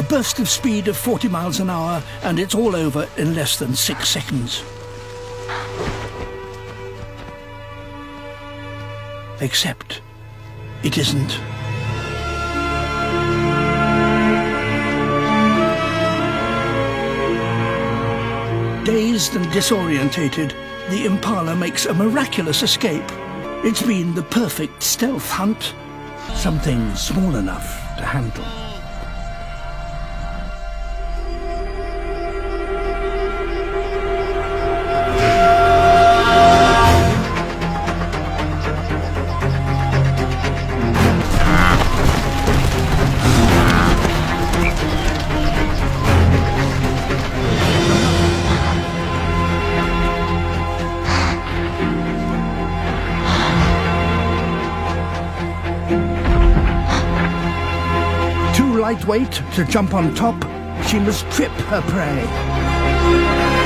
burst of speed of 40 miles an hour, and it's all over in less than 6 seconds. Except it isn't. Dazed and disorientated, the Impala makes a miraculous escape. It's been the perfect stealth hunt. Something small enough to handle. Too lightweight to jump on top, she must trip her prey.